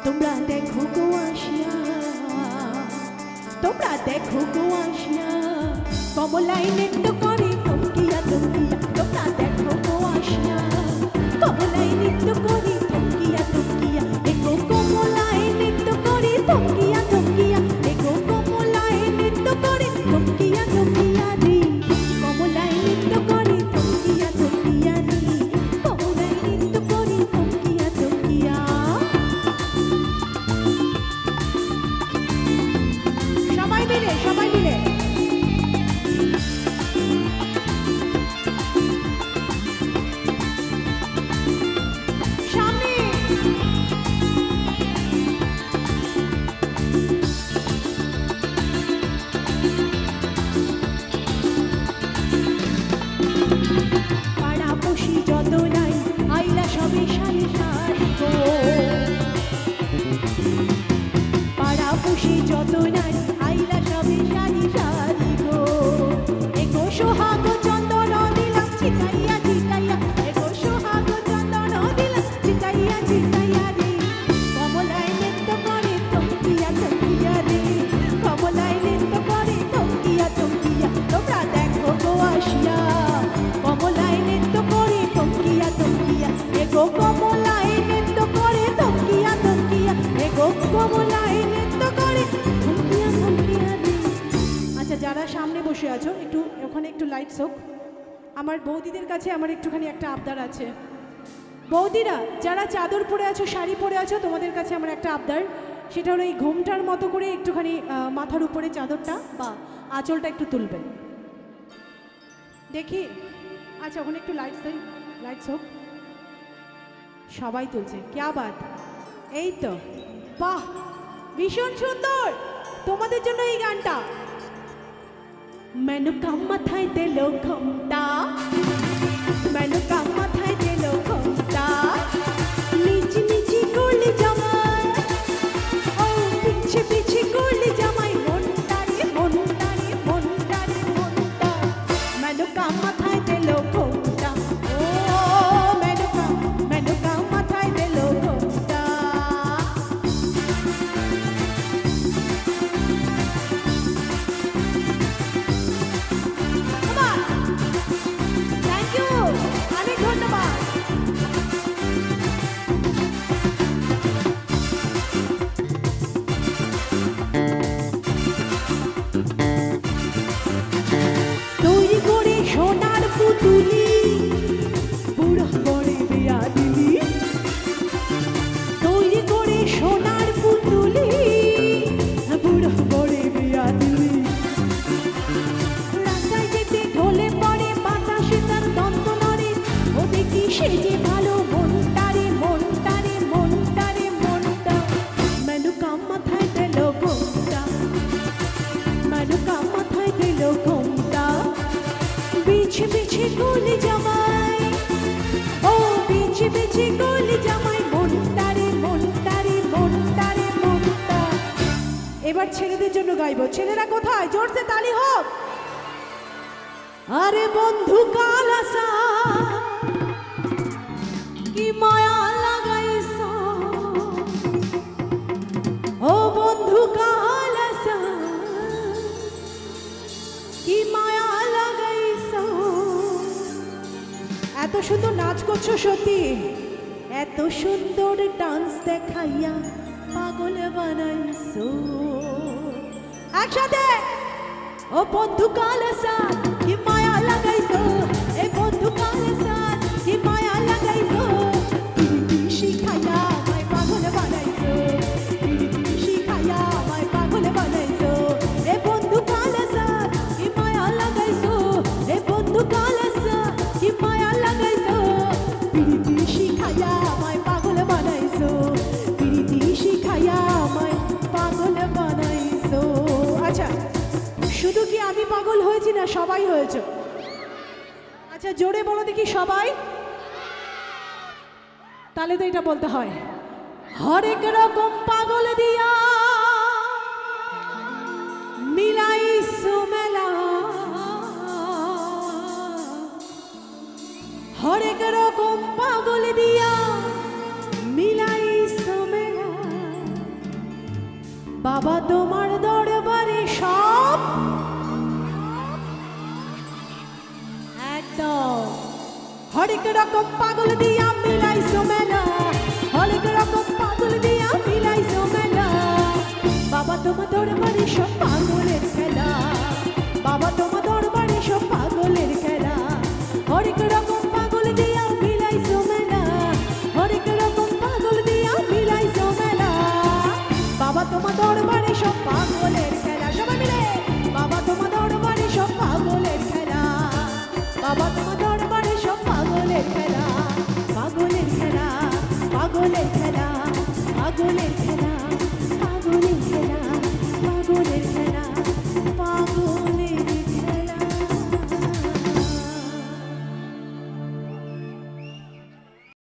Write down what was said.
তোমরা দেখো গো আসিয়া, তোমরা দেখো গো আসিয়া, কমলায় নৃত্য করে থমকিয়া থমকিয়া। তোমরা দেখো গো আসিয়া, কমলায় নৃত্য করে থমকিয়া থমকিয়া। এগো কমলায় নৃত্য করে থমকিয়া থমকিয়া। এগো কমলায় নৃত্য করে থমকিয়া থমকিয়া রে। কমলায় নৃত্য করে থমকিয়া থমকিয়া রে। কমলায় নৃত্য করে থমকিয়া থমকিয়া। সবাই মিলে, সবাই মিলে। সামনে পাড়াপড়শি যত নাই আইলা সবে সারি সারি গো। পাড়াপড়শি যত নাই আইলা সবে সারি সারি গো। এগো সোহাগ চন্দন দিলাম ছিটাইয়া ছিটাইয়া। এগো সোহাগ চন্দন দিলাম ছিটাইয়া ছিটাইয়া রে। কমলায় নৃত্য করে থমকিয়া থমকিয়া রে। কমলায় নৃত্য করে থমকিয়া থমকিয়া। তোমরা দেখো গো আসিয়া, কমলায় নৃত্য করে থমকিয়া থমকিয়া। এগো কমলায় নৃত্য করে থমকিয়া থমকিয়া। এগো কমলায় নৃত্য করে থমকিয়া থমকিয়া রে। আচ্ছা, যারা সামনে বসে আছো একটু ওখানে একটু লাইটস হোক। আমার বৌদিদের কাছে আমার একটুখানি একটা আবদার আছে। বৌদিরা যারা চাদর পরে আছো, শাড়ি পরে আছো, তোমাদের কাছে আমার একটা আবদার। সেটা হলো এই ঘুমটার মতো করে একটুখানি মাথার উপরে চাদরটা বা আঁচলটা একটু তুলবেন দেখি। আচ্ছা, ওখানে একটু লাইটস দেই, লাইটস হোক। সবাই তুলছে, ক্যা বাত। এই তো, বাহ, ভীষণ সুন্দর। তোমাদের জন্য এই গানটা। मैनू का माथाय दिलो घुमटा, मैनू का माथाय दिलो घुमटा। नीची नीची गोली जमाय, ओ पीछे पीछे गोली जमाय। मोंटा रे मोंटा रे मोंटा रे मोंटा। मैनू का माथाय दिलो घुमटा, ओ मैनू का माथाय दिलो घुमटा। থ্যাংক ইউ, অনেক ধন্যবাদ। তৈরি করে সোনার পুতুলি, বুড়ো করে বিয়া দিলি। তৈরি করে সোনার পুতুলি, বুড়ো করে বিয়া দিলি। রাস্তায় যেতে ঢলে পড়ে বাতাসে তার দ্বন্দ্ব নড়ে। ও দেখি সে যে ভালো মনটা রে মনটা রে মনটা রে মনটা। মেনু কা মাথায় দিল ঘোমটা, মেনু কা মাথায় দিল ঘোমটা। বিছে বিছে গোলি জামাই, ও বিছে বিছে গোলি জামাই। মনটা রে মনটা রে মনটা রে মনটা। এবার ছেলেদের জন্য গাইবো। ছেলেরা কোথায়? জোরসে তালি হোক। আরে বন্ধু কালাসা কি মায়া লাগাইছ, ও বন্ধু কালাসা কি মায়া লাগাইছ। এত সুন্দর নাচ করছো সত্যি, এত সুন্দর ডান্স দেখাইয়া পাগল বানাইছো। একসাথে, ও বন্ধু কালাসা কি মায়া লাগাইছো। এ বন্ধু কালাসা কি মায়া লাগাইছো। পিরিতি শিখাইয়া আমায় পাগল বানাইছো, পিরিতি শিখাইয়া আমায় পাগল বানাইছো। এ বন্ধু কালাসা কি মায়া লাগাইছো। এ বন্ধু কালাসা কি মায়া লাগাইছো। পিরিতি শিখাইয়া আমায় পাগল বানাইছো, পিরিতি শিখাইয়া আমায় পাগল বানাইছো। আচ্ছা, শুধু কি আমি পাগল হয়েছি না সবাই হয়েছে? আচ্ছা, জোরে বলো দেখি সবাই। তাহলে তো এটা বলতে হয়, হরেক রকম পাগল দিয়া মিলাইছো মেলা। হরেক রকম পাগল দিয়া মিলাইছো মেলা। বাবা তোমার দরবারে সব একদম হরেক রকম পাগল দিয়া মিলাইছো মেলা, হরেক রকম পাগল দিয়া মিলাইছো মেলা। বাবা তোমার দরবারে সব পাগলের খেলা, বাবা তোমার দরবারে সব পাগলের খেলা। হরেক রকম পাগল দিয়া মিলাইছো মেলা, হরেক রকম পাগল দিয়া মিলাইছো মেলা। বাবা তোমার দরবারে সব পাগলের খেলা, সবাই মিলে বাবা তোমার দরবারে সব পাগলের খেলা, বাবা তোমার দরবারে সব পাগলের খেলা, পাগলের খেলা, পাগলের খেলা, পাগলের খেলা।